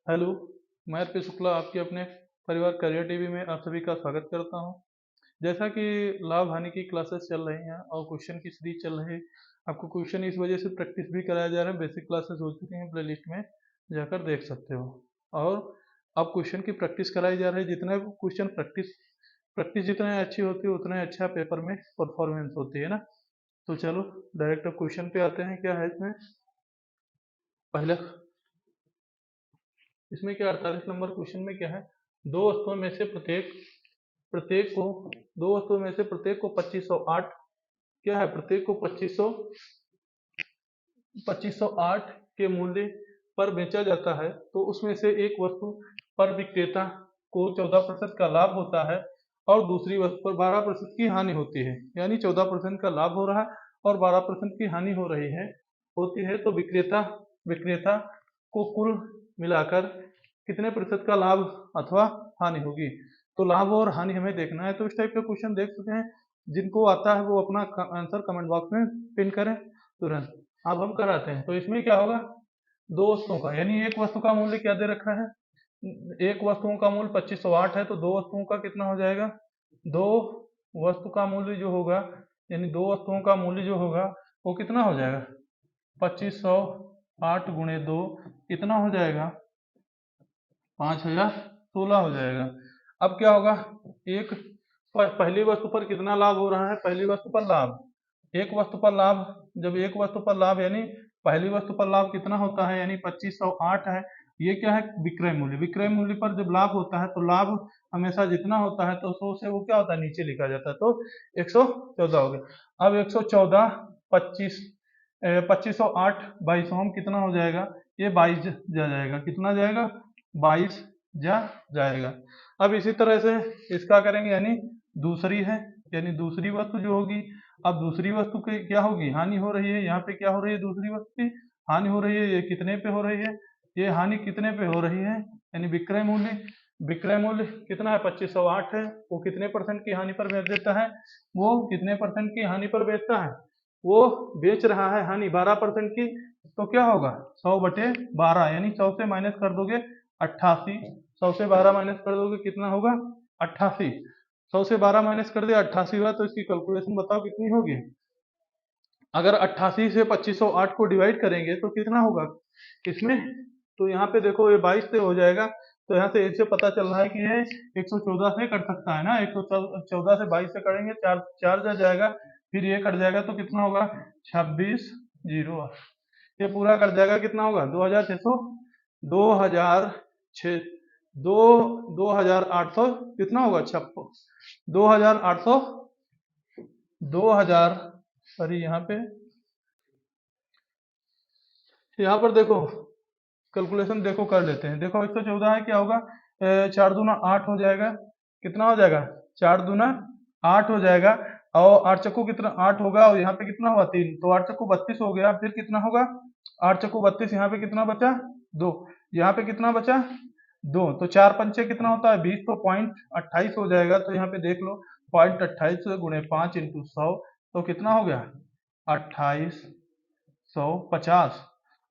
Hello, मैं RP Shukla आपके अपने परिवार करियर टीवी में आप सभी का स्वागत करता हूं। जैसा कि लाभ हानि की क्लासेस चल रही हैं और क्वेश्चन की सीरीज चल रही है, आपको क्वेश्चन इस वजह से प्रैक्टिस भी कराया जा रहा है। बेसिक क्लासेस हो चुकी हैं, प्लेलिस्ट में जाकर देख सकते हो। और अब क्वेश्चन की प्रैक्टिस कराई जा रही है। जितने क्वेश्चन प्रैक्टिस प्रैक्टिस जितने अच्छी होती है उतना अच्छा पेपर में परफॉर्मेंस होती है ना। तो चलो डायरेक्ट अब क्वेश्चन पे आते हैं। क्या है इसमें? पहले इसमें क्या 48 नंबर क्वेश्चन में क्या है, दो वस्तुओं में से प्रत्येक प्रत्येक को दो वस्तुओं में से प्रत्येक को 2508 क्या है, प्रत्येक को 2508 के मूल्य पर बेचा जाता है। तो उसमें से एक वस्तु पर विक्रेता को 14% का लाभ होता है और दूसरी वस्तु पर 12% की हानि होती है। यानी 14% का लाभ हो रहा है और 12% की हानि हो रही है होती है। तो विक्रेता विक्रेता को कुल मिलाकर कितने प्रतिशत का लाभ अथवा हानि होगी। तो लाभ और हानि हमें देखना है। तो इस टाइप के क्वेश्चन देख सकते हैं। जिनको आता है वो अपना आंसर कमेंट बॉक्स में पिन करें तुरंत। अब हम कराते हैं। तो इसमें क्या होगा, दो वस्तुओं का, यानी एक वस्तु का मूल्य क्या दे रखा है, एक वस्तुओं का मूल्य 2508 है। तो दो वस्तुओं का कितना हो जाएगा, दो वस्तु का मूल्य जो होगा, यानी दो वस्तुओं का मूल्य जो होगा वो कितना हो जाएगा, 2508 गुणे दो कितना हो जाएगा, 5016 हो जाएगा। अब क्या होगा, एक पहली वस्तु पर कितना लाभ हो रहा है, पहली वस्तु पर लाभ, एक वस्तु पर लाभ, जब एक वस्तु पर लाभ यानी पहली वस्तु पर लाभ कितना होता है, यानी 2508 है। ये क्या है, विक्रय मूल्य। विक्रय मूल्य पर जब लाभ होता है तो लाभ हमेशा जितना होता है तो 100 से वो क्या होता है, नीचे लिखा जाता है। तो 114 हो गया। अब 114 25 2508 22 कितना हो जाएगा, ये 22 जा जाएगा। कितना जाएगा, 22 जा जाएगा। अब इसी तरह से इसका करेंगे, यानी दूसरी है, यानी दूसरी वस्तु जो होगी। अब दूसरी वस्तु की क्या होगी, हानि हो रही है। यहाँ पे क्या हो रही है, दूसरी वस्तु की हानि हो रही है। ये कितने पे हो रही है, ये हानि कितने पे हो रही है, यानी विक्रय मूल्य कितना है, 2508 है। वो कितने परसेंट की हानि पर बेच देता है, वो कितने परसेंट की हानि पर बेचता है, वो बेच रहा है हानि 12% की। तो क्या होगा, 100/12, यानी 100 से माइनस कर दोगे 88, 100 से 12 माइनस कर दोगे कितना होगा, 88। 100 से 12 माइनस कर दिया 88 हुआ। तो इसकी कैलकुलेशन बताओ कितनी होगी। अगर 88 से 2508 को डिवाइड करेंगे तो कितना होगा इसमें, तो यहाँ पे देखो ये 22 से हो जाएगा। तो यहाँ से इससे पता चल रहा है कि ये 114 से कट सकता है ना। 114 से 22 से करेंगे, चार चार जा जाएगा, फिर ये कट जाएगा तो कितना होगा, 2608। ये पूरा कट जाएगा, कितना होगा, 2600, 2006 दो 2800 कितना होगा, 56 2800 2000। अरे यहाँ पर देखो कैलकुलेशन देखो कर लेते हैं। देखो 114 है, क्या होगा, 4 दूना 8 हो जाएगा। कितना हो जाएगा, 4 दूना 8 हो जाएगा। और 8 चक्कू कितना 8 होगा, और यहाँ पे कितना हुआ 3, तो 8 चक्कू 32 हो गया। फिर कितना होगा, 8 चक्कू 32, यहाँ पे कितना बचा 2, यहाँ पे कितना बचा 2। तो 4 पंचे कितना होता है 20, तो 0.28 हो जाएगा। तो यहाँ पे देख लो 0.28 गुणे 5 इंटू 100, तो कितना हो गया 2850।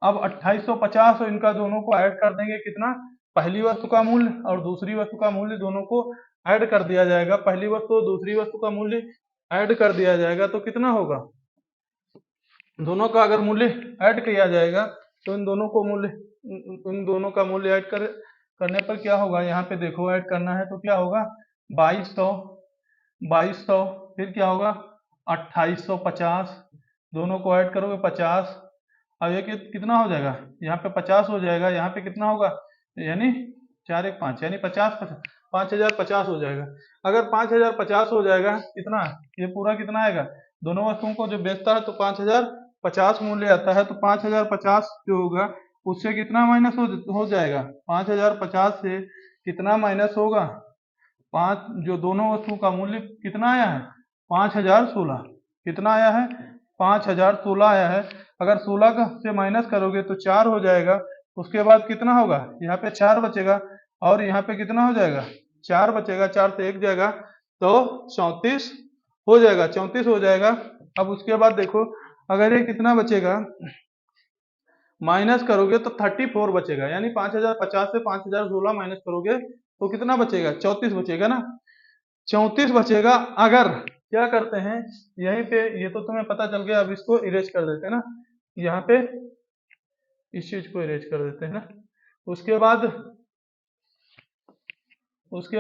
अब 2850 और इनका दोनों को ऐड कर देंगे, कितना, पहली वस्तु का मूल्य और दूसरी वस्तु का मूल्य दोनों को ऐड कर दिया जाएगा। पहली वस्तु और दूसरी वस्तु का मूल्य ऐड कर दिया जाएगा तो कितना होगा, दोनों का अगर मूल्य ऐड किया जाएगा तो इन दोनों का मूल्य ऐड करने पर क्या होगा, यहाँ पे देखो ऐड करना है तो क्या होगा, 2200, 2200, फिर क्या होगा 2850, दोनों को ऐड करोगे 50। अब ये कितना हो जाएगा, यहाँ पे 50 हो जाएगा, यहाँ पे कितना होगा, यानी 4 1 5, यानी 5050 हो जाएगा। अगर 5050 हो जाएगा, कितना, ये पूरा कितना आएगा, दोनों वस्तुओं को जो बेचता है तो 5050 मूल्य आता है। तो 5050 जो होगा उससे कितना माइनस हो जाएगा, 5050 से कितना माइनस होगा, पांच, जो दोनों वस्तुओं का मूल्य कितना आया है, 5016, कितना आया है, 5016 आया है। अगर 16 से माइनस करोगे तो 4 हो जाएगा। उसके बाद कितना होगा, यहाँ पे 4 बचेगा, और यहाँ पे कितना हो जाएगा, 4 बचेगा, 4 से 1 जाएगा तो 34 हो जाएगा, 34 हो जाएगा। अब उसके बाद देखो, अगर ये कितना बचेगा, माइनस करोगे तो 34 बचेगा, यानी 5050 से 5016 माइनस करोगे तो कितना बचेगा, 34 बचेगा ना, 34 बचेगा। अगर क्या करते हैं यहीं पे, ये तो तुम्हें पता चल गया, अब इसको इरेज कर देते हैं ना, यहाँ पे इस चीज को इरेज कर देते हैं ना। उसके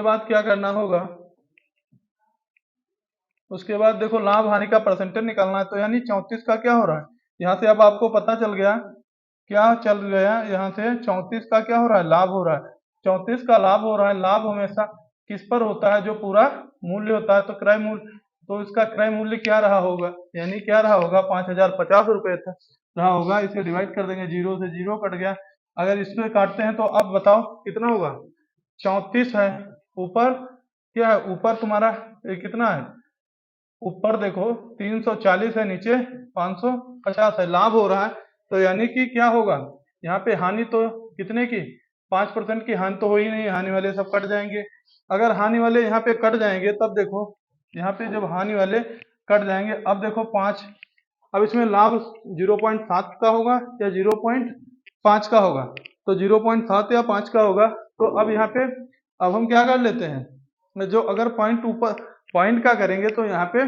बाद क्या करना होगा, उसके बाद देखो लाभ हानि का परसेंटेज निकालना है। तो यानी 34 का क्या हो रहा है, यहाँ से अब आपको पता चल गया, क्या चल गया, यहाँ से 34 का क्या हो रहा है, लाभ हो रहा है। 34 का लाभ हो रहा है। लाभ हमेशा किस पर होता है, जो पूरा मूल्य होता है। तो क्रय मूल्य, तो इसका क्रय मूल्य क्या रहा होगा, यानी क्या रहा होगा, 5050 रुपये था रहा होगा। इसे डिवाइड कर देंगे, जीरो से जीरो कट गया। अगर इसमें काटते हैं तो अब बताओ कितना होगा, 34 है, ऊपर क्या है, ऊपर तुम्हारा कितना है, ऊपर देखो 340 है, नीचे 550 है, लाभ हो रहा है। तो यानी कि क्या होगा, यहाँ पे हानि तो कितने की, 5% की हानि तो हो ही नहीं, हानि वाले सब कट जाएंगे। अगर हानि वाले यहाँ पे कट जाएंगे तब देखो, यहाँ पे जब हानि वाले कट जाएंगे, अब देखो 5, अब इसमें लाभ 0.7 का होगा या 0.5 का होगा, तो 0.7 या 5 का होगा। तो अब यहाँ पे अब हम क्या कर लेते हैं, जो अगर पॉइंट ऊपर पॉइंट का करेंगे तो यहाँ पे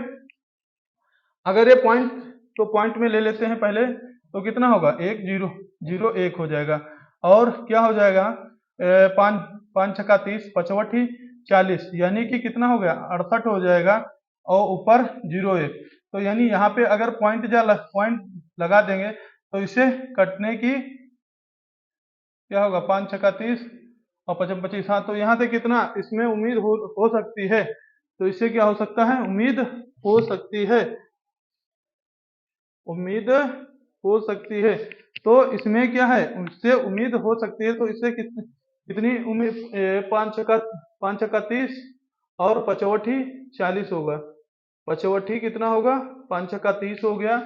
अगर ये पॉइंट, तो पॉइंट में ले लेते हैं पहले, तो कितना होगा, 1 0 0 1 हो जाएगा। और क्या हो जाएगा, 5 5 छक्का 30, पचवठी 40, यानी कि कितना हो गया, 68 हो जाएगा। और ऊपर 0 1, तो यानी यहाँ पे अगर पॉइंट लगा देंगे तो इसे कटने की क्या होगा, 5 छक्का 30 और 55 25, हाँ। तो यहाँ से कितना इसमें उम्मीद हो सकती है, तो इससे क्या हो सकता है, उम्मीद हो सकती है, उम्मीद हो सकती है। तो इसमें क्या है, उससे उम्मीद हो सकती है, तो इससे कितनी उम्मीद, 5 छक्का 30 और पचवठी 40 होगा। पचवठी कितना होगा, 5 छक्का 30 हो गया।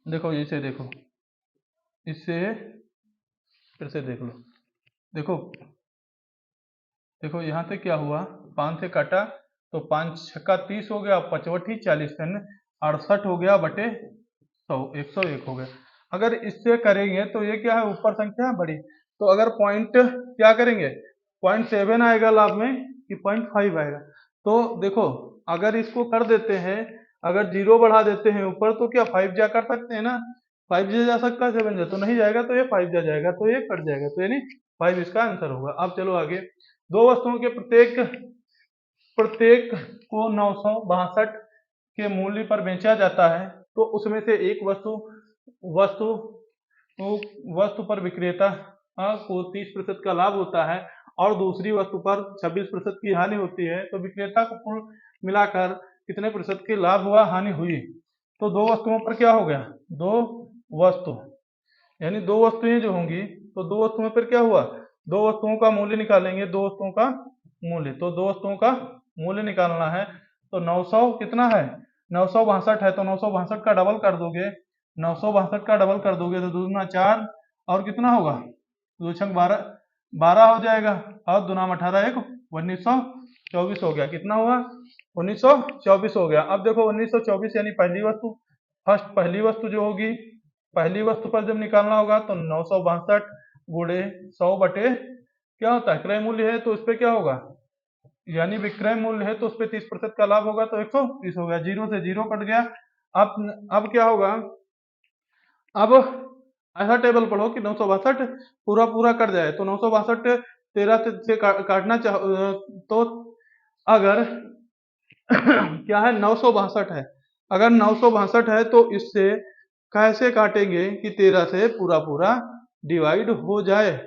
देखो इसे देखो, इससे फिर से देख लो, देखो देखो यहाँ से क्या हुआ, 5 से काटा तो 5 छक्का 30 हो गया, पचवठी 40, 68 हो गया बटे 100, 101 हो गया। अगर इससे करेंगे तो ये क्या है, ऊपर संख्या बड़ी, तो अगर पॉइंट क्या करेंगे, 0.7 आएगा लाभ में कि 0.5 आएगा। तो देखो अगर इसको कर देते हैं, अगर 0 बढ़ा देते हैं ऊपर, तो क्या 5 जा कर सकते हैं ना, 5 जा सकता है, 7 जा तो नहीं जाएगा, तो ये 5 जा जाएगा, तो ये कट जाएगा, तो यानी 5 इसका आंसर होगा। अब चलो आगे, दो वस्तुओं के प्रत्येक प्रत्येक को 962 के मूल्य पर बेचा जाता है, तो उसमें से एक वस्तु वस्तु पर विक्रेता को 30% का लाभ होता है और दूसरी वस्तु पर 26% की हानि होती है, तो विक्रेता को कुल मिलाकर कितने प्रतिशत की लाभ हुआ, हानि हुई। तो दो वस्तुओं पर क्या हो गया, दो वस्तु, यानी दो वस्तुएं जो होंगी, तो दो वस्तुओं पर क्या हुआ, दो वस्तुओं का मूल्य निकालेंगे, दो वस्तुओं का मूल्य, तो दो वस्तुओं का मूल्य निकालना है। तो 900 कितना है, 962 है, तो 962 का डबल कर दोगे, 962 का डबल कर दोगे तो दूना 4 और कितना होगा, दो छंग 12, 12 हो जाएगा, और दुनाम 18 1 1924 हो गया। कितना हुआ, 1924 हो गया। अब देखो 1924 यानी पहली वस्तु, फर्स्ट पहली वस्तु जो होगी, पहली वस्तु पर जब निकालना होगा तो 962 गुणे 100 बटे क्या होता है, क्रय मूल्य है, तो उस पर क्या होगा, यानी विक्रय मूल्य है, तो उस पर 30% का लाभ होगा, तो 130 हो गया, जीरो से जीरो कट गया। अब क्या होगा, अब ऐसा टेबल पढ़ो कि 962 पूरा पूरा कट जाए, तो 962 13 से काटना चाहो तो अगर क्या है, 962 है, अगर 962 है तो इससे कैसे काटेंगे कि 13 से पूरा पूरा डिवाइड हो जाए,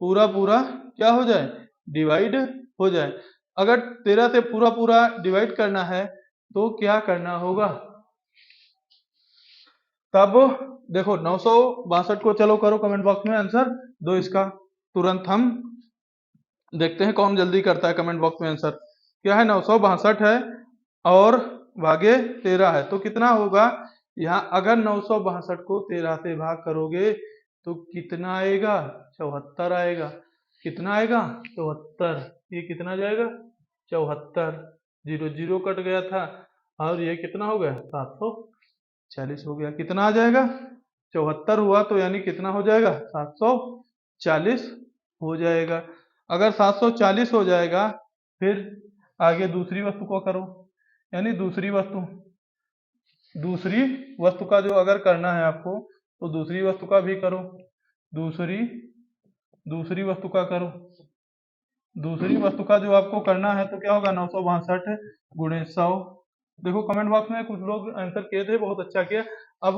पूरा पूरा क्या हो जाए, डिवाइड हो जाए। अगर 13 से पूरा पूरा डिवाइड करना है तो क्या करना होगा, तब देखो 962 को चलो करो कमेंट बॉक्स में आंसर दो इसका, तुरंत हम देखते हैं कौन जल्दी करता है कमेंट बॉक्स में आंसर। क्या है, 962 है और भागे 13 है, तो कितना होगा, यहाँ अगर 962 को 13 से भाग करोगे तो कितना आएगा, 74 आएगा। कितना आएगा, 74, ये कितना जाएगा, 74, जीरो जीरो कट गया था, और ये कितना हो गया, 740 हो गया। कितना आ जाएगा, 74 हुआ तो यानी कितना हो जाएगा, 740 हो जाएगा। अगर 740 हो जाएगा, फिर आगे दूसरी वस्तु को करो, यानी दूसरी वस्तु का जो अगर करना है आपको, तो दूसरी वस्तु का भी करो, दूसरी वस्तु का करो। दूसरी वस्तु का जो आपको करना है तो क्या होगा, 962 गुणे 100। देखो कमेंट बॉक्स में कुछ लोग आंसर किए थे, बहुत अच्छा किया। अब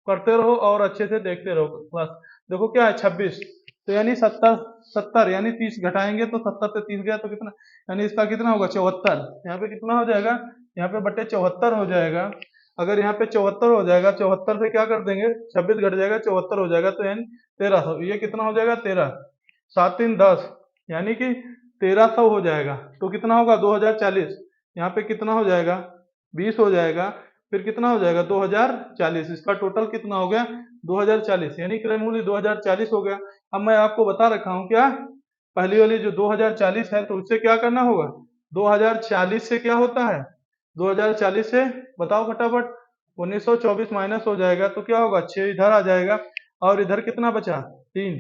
करते रहो और अच्छे से देखते रहो क्लास। देखो क्या है, 26, तो यानी 70 यानी 30 घटाएंगे तो 70 से 30 गया तो कितना, यानी इसका कितना होगा, 74। यहाँ पे कितना हो जाएगा, यहाँ पे बटे 74 हो जाएगा। अगर यहाँ पे 74 हो जाएगा, 74 से क्या कर देंगे, 26 घट जाएगा, 74 हो जाएगा, तो यानी 1300। ये कितना हो जाएगा, 13, 7 3 10, यानी कि 1300 हो जाएगा। तो कितना होगा, 2040। यहाँ पे कितना हो जाएगा, 20 हो जाएगा, फिर कितना हो जाएगा, 2040। इसका टोटल कितना हो गया, 2040, यानी क्रय मूल्य 2040 हो गया। अब मैं आपको बता रखा हूँ क्या, पहली वाली जो 2040 है, तो उससे क्या करना होगा, 2040 से क्या होता है, 2040 से बताओ फटाफट, 1924 माइनस हो जाएगा तो क्या होगा, 6 इधर आ जाएगा, और इधर कितना बचा, 3,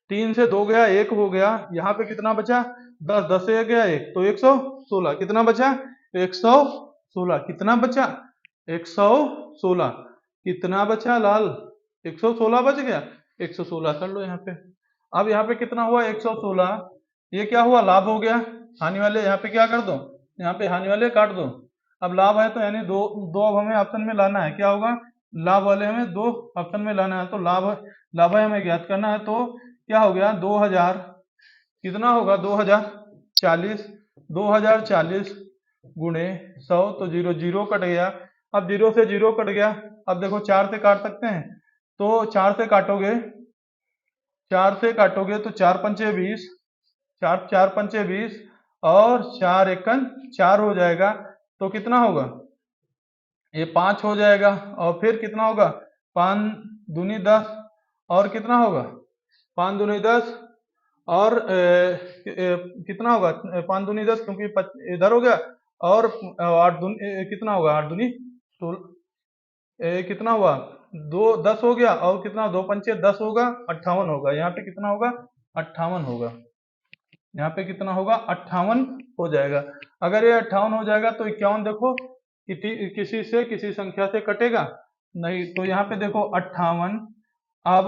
3 से 2 गया, 1 हो गया। यहाँ पे कितना बचा, 10, 10 से 1 गया 1, तो 116। कितना बचा, 116। कितना बचा, 116। कितना बचा लाल, 116 बच गया, 116 कर लो यहाँ पे। अब यहाँ पे कितना हुआ, 116। ये क्या हुआ, लाभ हो गया। हानि वाले यहाँ पे क्या कर दो, यहाँ पे हानि वाले काट दो। अब लाभ है तो यानी दो दो अब हमें ऑप्शन में लाना है, क्या होगा, लाभ वाले हमें 2 ऑप्शन में लाना है। तो लाभ हमें ज्ञात करना है, तो क्या हो गया, 2000, कितना होगा, 2040, 2040 गुणे 100, तो 0 0 कट गया। अब 0 से 0 कट गया। अब देखो 4 से काट सकते हैं, तो 4 से काटोगे, 4 से काटोगे तो 4 पंचे 20, 4 पंचे 20, और 4 एकन 4 हो जाएगा। तो कितना होगा, ये 5 हो जाएगा, और फिर कितना होगा, 5 दूनी 10, और कितना होगा, 5 दूनी 10, और कितना होगा, 5 दूनी 10, क्योंकि इधर हो गया, और 8 दूनी कितना होगा, 8 दूनी तो कितना हुआ, 2 10 हो गया, और कितना, 2 पंचे 10 होगा, 58 होगा। यहाँ पे कितना होगा, 58 होगा। यहाँ पे कितना होगा, 58 हो जाएगा। अगर ये 58 हो जाएगा तो 51 देखो किसी से किसी संख्या से कटेगा नहीं, तो यहाँ पे देखो 58, अब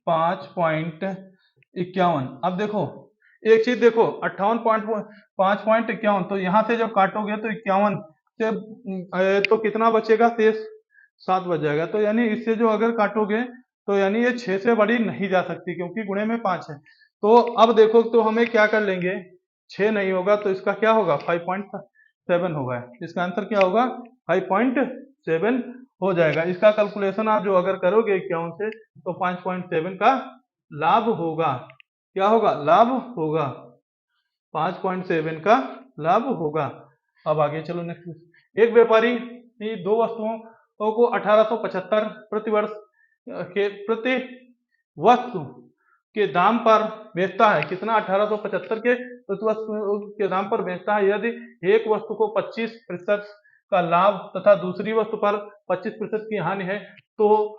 5.51। अब देखो एक चीज देखो, 58.5.51, तो यहाँ से जब काटोगे तो 51 से तो कितना बचेगा, शेष 7 बच जाएगा। तो यानी इससे जो अगर काटोगे तो यानी ये 6 से बड़ी नहीं जा सकती, क्योंकि गुणे में 5 है। तो अब देखो, तो हमें क्या कर लेंगे, 6 नहीं होगा तो इसका क्या होगा, 5.7 होगा। इसका आंसर क्या होगा, 5.7 हो जाएगा। इसका कैलकुलेशन आप जो अगर करोगे 51 से, तो 5.7 का लाभ होगा। क्या होगा, लाभ होगा, 5.7 का लाभ होगा। अब आगे चलो नेक्स्ट। एक व्यापारी 2 वस्तुओं को 1875 प्रति वर्ष प्रति वस्तु के दाम पर बेचता है। कितना, 1875 के प्रति वस्तु के दाम पर बेचता है। यदि एक वस्तु को 25% का लाभ तथा दूसरी वस्तु पर 25% की हानि है, तो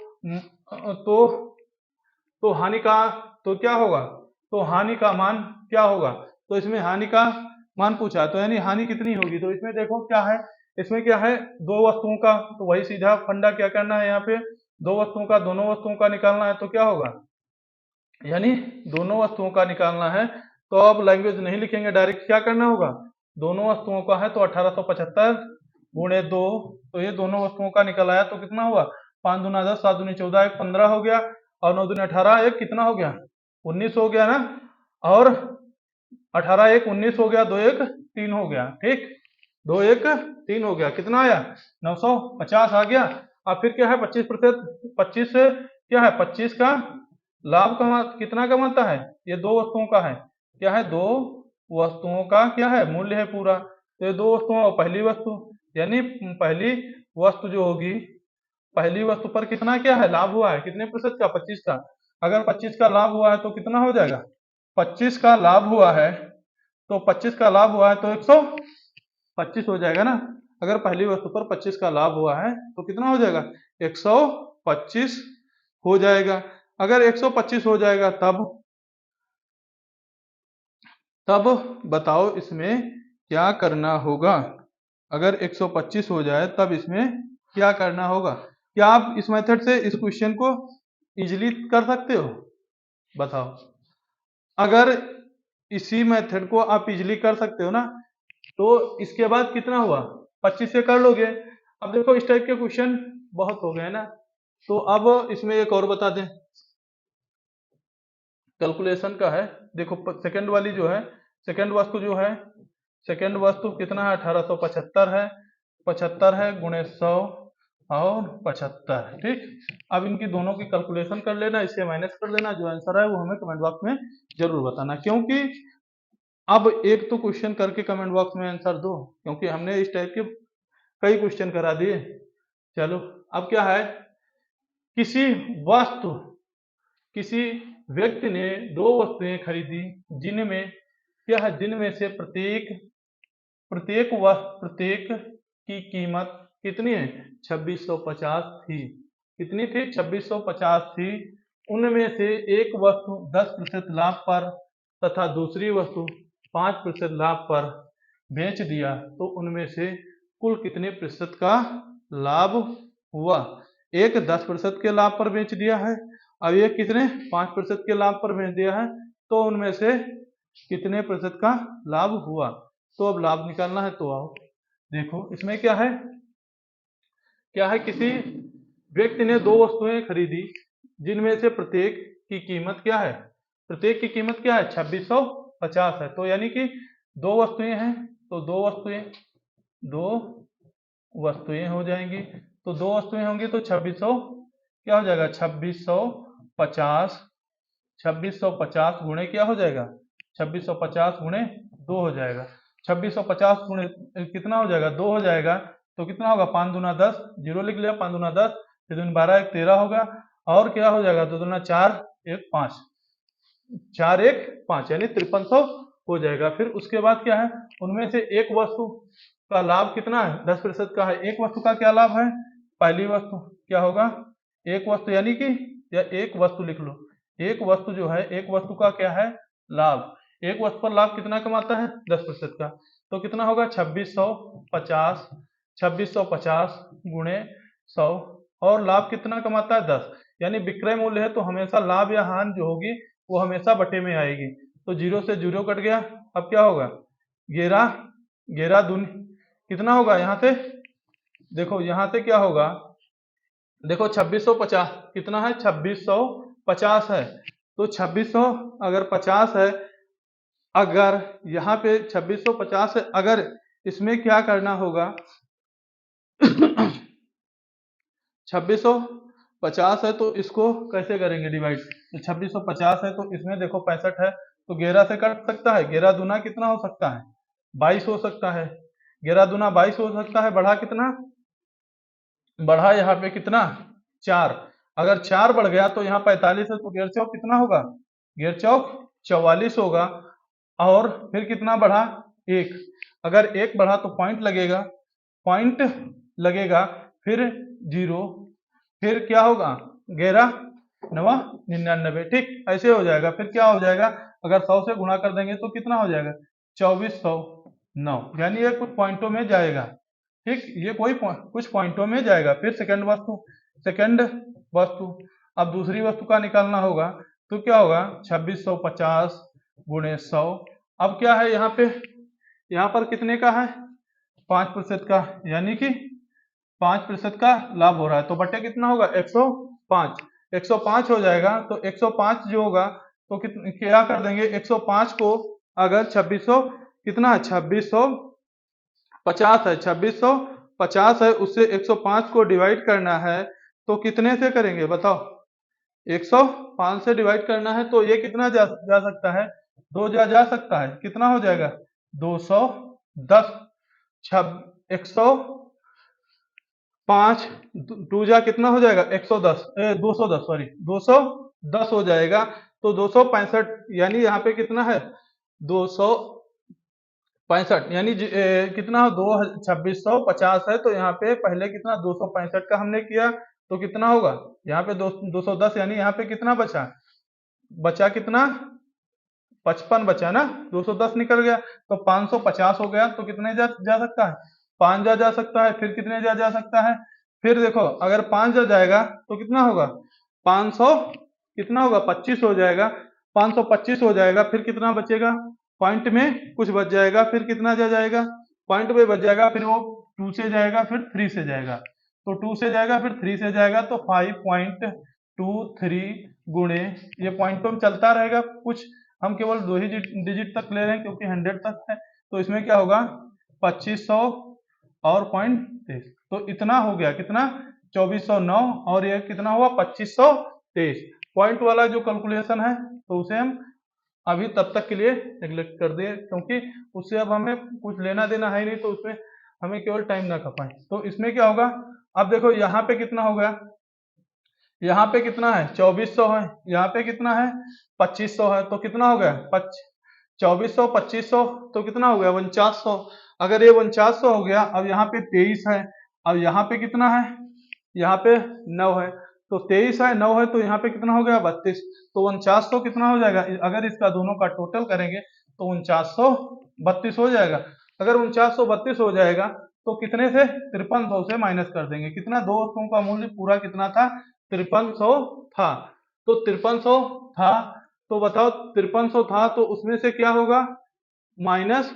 हानि का तो क्या होगा, तो हानि का मान क्या होगा। तो इसमें हानि का मान पूछा है, तो यानी हानि कितनी होगी। तो इसमें देखो क्या है, इसमें क्या है, 2 वस्तुओं का, तो वही सीधा फंडा क्या करना है, यहाँ पे 2 वस्तुओं का, दोनों वस्तुओं का निकालना है। तो क्या होगा, यानी दोनों वस्तुओं का निकालना है, तो अब लैंग्वेज नहीं लिखेंगे, डायरेक्ट क्या करना होगा, दोनों वस्तुओं का है तो 1875 गुणे 2, तो ये दोनों वस्तुओं का निकल आया। तो कितना हुआ, 5 दूना 10, 7 दूनी 14, 1 15 हो गया, और 9 दूनी 18, एक कितना हो गया, 19 हो गया ना, और 18 1 19 हो गया, 2 1 3 हो गया, ठीक, 2 1 3 हो गया, कितना आया, 950 आ गया। अब फिर क्या है, 25%, 25 से क्या है, 25 का लाभ का कितना कमाता है, ये 2 वस्तुओं का है, क्या है, 2 वस्तुओं का क्या है, मूल्य है पूरा। तो ये 2 वस्तुओं और पहली वस्तु, यानी पहली वस्तु जो होगी, पहली वस्तु पर कितना क्या है, लाभ हुआ है, कितने प्रतिशत का, 25 का। अगर 25 का लाभ हुआ है तो कितना हो जाएगा, 25 का लाभ हुआ है, तो 25 का लाभ हुआ है तो 125 हो जाएगा ना। अगर पहली वस्तु पर 25 का लाभ हुआ है तो कितना हो जाएगा, 125 हो जाएगा। अगर 125 हो जाएगा तब बताओ इसमें क्या करना होगा। अगर 125 हो जाए तब इसमें क्या करना होगा। क्या आप इस मेथड से इस क्वेश्चन को इजीली कर सकते हो, बताओ। अगर इसी मेथड को आप इजीली कर सकते हो ना, तो इसके बाद कितना हुआ, 25 से कर लोगे। अब देखो इस टाइप के क्वेश्चन बहुत हो गए ना, तो अब इसमें एक और बता दें, कैलकुलेशन का है। देखो सेकंड वाली जो है, सेकंड वस्तु जो है, सेकंड वस्तु कितना है, 1875 है, 75 है गुणे 100 और 75, ठीक। अब इनकी दोनों की कैलकुलेशन कर लेना, इससे माइनस कर देना, जो आंसर है वो हमें कमेंट बॉक्स में जरूर बताना। क्योंकि अब एक तो क्वेश्चन करके कमेंट बॉक्स में आंसर दो, क्योंकि हमने इस टाइप के कई क्वेश्चन करा दिए। चलो अब क्या है, किसी वस्तु किसी व्यक्ति ने दो वस्तुएं खरीदी जिनमें क्या है, जिनमें से प्रत्येक प्रत्येक की कीमत कितनी है, 2650 थी। कितनी थी, 2650 थी। उनमें से एक वस्तु 10% लाभ पर तथा दूसरी वस्तु 5% लाभ पर बेच दिया, तो उनमें से कुल कितने प्रतिशत का लाभ हुआ। एक 10% के लाभ पर बेच दिया है, अब ये कितने 5% के लाभ पर बेच दिया है, तो उनमें से कितने प्रतिशत का लाभ हुआ। तो अब लाभ निकालना है, तो आओ देखो इसमें क्या है, किसी व्यक्ति ने दो वस्तुएं खरीदी जिनमें से प्रत्येक की कीमत क्या है, प्रत्येक की कीमत क्या है, 2650 है। तो यानी कि दो वस्तुएं हैं, तो दो वस्तुएं हो जाएंगी, तो दो वस्तुएं होंगी तो 2600 क्या हो जाएगा, 2650 गुणे क्या हो जाएगा, 2650 गुणे 2 हो जाएगा। 2650 गुणे कितना हो जाएगा, 2 हो जाएगा, तो कितना होगा, 5 दूना 10, जीरो लिख लिया, 5 दूना 10, 6 दूनी 12, 1 13 होगा, और क्या हो जाएगा, 2 दूना 4, 1 5, 4 1 5, यानी 5300 हो जाएगा। फिर उसके बाद क्या है, उनमें से एक वस्तु का लाभ कितना है, 10% का है। एक वस्तु का क्या लाभ है, पहली वस्तु क्या होगा, एक वस्तु यानी कि, या एक वस्तु लिख लो, एक वस्तु जो है, एक वस्तु का क्या है लाभ, एक वस्तु पर लाभ कितना कमाता है, 10% का, तो कितना होगा 2650, 2650 गुणे 100, और लाभ कितना कमाता है 10, यानी विक्रय मूल्य है तो हमेशा लाभ या हानि जो होगी वो हमेशा बटे में आएगी। तो जीरो से जीरो कट गया, अब क्या होगा, 11 दूनी कितना होगा, यहाँ से देखो, यहाँ से क्या होगा, देखो 2650 कितना है, 2650 है, तो 2600 अगर 50 है, अगर यहाँ पे 2650 है, अगर इसमें क्या करना होगा 2650 है तो इसको कैसे करेंगे डिवाइड, तो 2650 है तो इसमें देखो 65 है, तो 11 से कट सकता है, 11 दूना कितना हो सकता है, 22 हो सकता है, 11 दूना 22 हो सकता है, बढ़ा कितना, बढ़ा यहाँ पे कितना 4, अगर 4 बढ़ गया तो यहाँ 45 है, तो गेर चौक कितना होगा, गेर चौक 44 होगा, और फिर कितना बढ़ा 1, अगर 1 बढ़ा तो पॉइंट लगेगा, फिर 0, फिर क्या होगा 11 9 99, ठीक ऐसे हो जाएगा। फिर क्या हो जाएगा, अगर 100 से गुणा कर देंगे तो कितना हो जाएगा 2409, यानी ये कुछ पॉइंटों में जाएगा, ठीक, ये कुछ पॉइंटों में जाएगा। फिर सेकंड वस्तु, अब दूसरी वस्तु का निकालना होगा, तो क्या होगा 2650 गुणे 100, अब क्या है यहाँ पर कितने का है 5% का, यानी कि 5% का लाभ हो रहा है, तो बटे कितना होगा 105, 105 हो जाएगा। तो 105 जो होगा तो क्या कर देंगे, 105 को अगर 2600 कितना है 2650 है, 2650 है, उससे 105 को डिवाइड करना है, तो कितने से करेंगे बताओ, 105 से डिवाइड करना है, तो ये कितना जा सकता है, 2 जा सकता है, कितना हो जाएगा 210, 105 2 जा कितना हो जाएगा 110, 210 सॉरी 210 हो जाएगा, तो 265, यानी यहाँ पे कितना है 265, यानी कितना 2650 है, तो यहाँ पे पहले कितना 265 का हमने किया, तो कितना होगा, यहाँ पे 210, यानी यहाँ पे कितना बचा कितना 55 बचा ना, 210 निकल गया तो 550 हो गया। तो कितने जा सकता है, 5 जा सकता है। फिर कितने जा सकता है, फिर देखो अगर 5 जाएगा तो कितना होगा, 500 कितना होगा 25 हो जाएगा, 525 हो जाएगा। फिर कितना बचेगा, पॉइंट में कुछ बच जाएगा। फिर कितना जाएगा, पॉइंट में बच जाएगा। फिर वो 2 से जाएगा, फिर 3 से जाएगा। तो 2 से जाएगा, फिर 3 से जाएगा, तो 5.23 गुणे, ये पॉइंट में चलता रहेगा कुछ, हम केवल 2 ही डिजिट तक ले रहे हैं क्योंकि 100 तक है। तो इसमें क्या होगा 2500 और 0.23, तो इतना हो गया कितना 2409, और ये कितना हुआ 2523। पॉइंट वाला जो कैलकुलेशन है तो उसे हम अभी तब तक के लिए नेग्लेक्ट कर दिए, क्योंकि उससे अब हमें कुछ लेना देना है नहीं, तो उसमें हमें केवल टाइम ना खपाए। तो इसमें क्या होगा, अब देखो यहाँ पे कितना हो गया, यहाँ पे कितना है 2400 है, यहाँ पे कितना है 2500 है, तो कितना हो गया 2400 2500, तो कितना हो गया 4900। अगर ये 4900 हो गया, अब यहाँ पे 23 है, अब यहाँ पे कितना है, यहाँ पे 9 है, तो 23 है 9 है, तो यहाँ पे कितना हो गया 32। तो 4900 कितना हो जाएगा, अगर इसका दोनों का टोटल करेंगे तो 4932 हो जाएगा। अगर 4932 हो जाएगा तो कितने से 5300 से माइनस कर देंगे, कितना, दो अंकों का मूल्य पूरा कितना था 5300 था। तो 5300 था, तो बताओ 5300 था, तो उसमें से क्या होगा, माइनस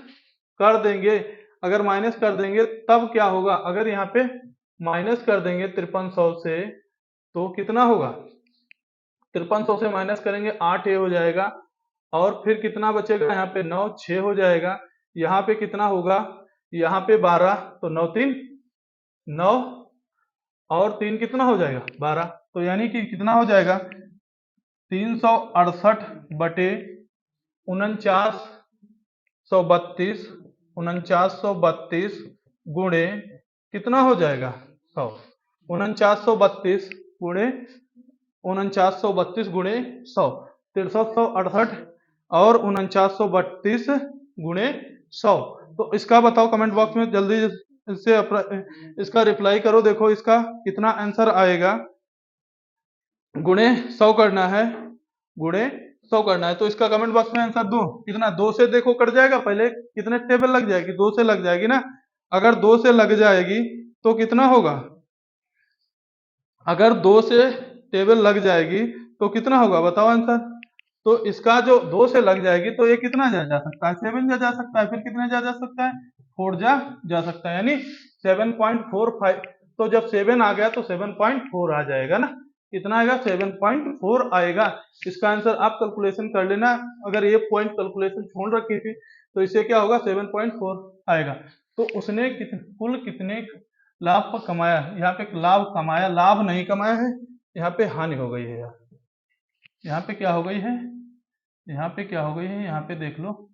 कर देंगे। अगर माइनस कर देंगे तब क्या होगा, अगर यहाँ पे माइनस कर देंगे 5300 से तो कितना होगा, 5300 से माइनस करेंगे 8 ये हो जाएगा, और फिर कितना बचेगा, यहाँ पे 9 6 हो जाएगा, यहाँ पे कितना होगा, यहाँ पे 12, तो 9 3 9 और 3 कितना हो जाएगा 12, तो यानी कि कितना हो जाएगा 368 बटे 4932, 4932 गुणे कितना हो जाएगा 100, 4932 गुणे 4932 गुणे 100, 6368 और 4932 गुणे 100। तो इसका बताओ कमेंट बॉक्स में जल्दी से इसका रिप्लाई करो। देखो इसका कितना आंसर आएगा, गुणे 100 करना है, गुणे 100 करना है। तो इसका कमेंट बॉक्स में आंसर दो, कितना 2 से देखो कट जाएगा, पहले कितने टेबल लग जाएगी, 2 से लग जाएगी ना। अगर 2 से लग जाएगी तो कितना होगा, अगर 2 से टेबल लग जाएगी तो कितना होगा बताओ आंसर। तो इसका जो 2 से लग जाएगी तो ये कितना जा सकता है 7 जा सकता है, फिर कितने जा सकता है 4 जा सकता है, यानी 7.45। तो जब 7 आ गया तो 7.4 आ जाएगा ना, कितना आएगा 7.4 आएगा। इसका आंसर आप कैलकुलेशन कर लेना, अगर ये पॉइंट कैलकुलेशन छोड़ रखी थी तो इससे क्या होगा 7.4 आएगा। तो उसने कुल कितने लाभ पर कमाया, यहाँ पे लाभ कमाया, लाभ नहीं कमाया है, यहाँ पे हानि हो गई है यार, यहाँ पे क्या हो गई है, यहाँ पे क्या हो गई है, यहाँ पे देख लो,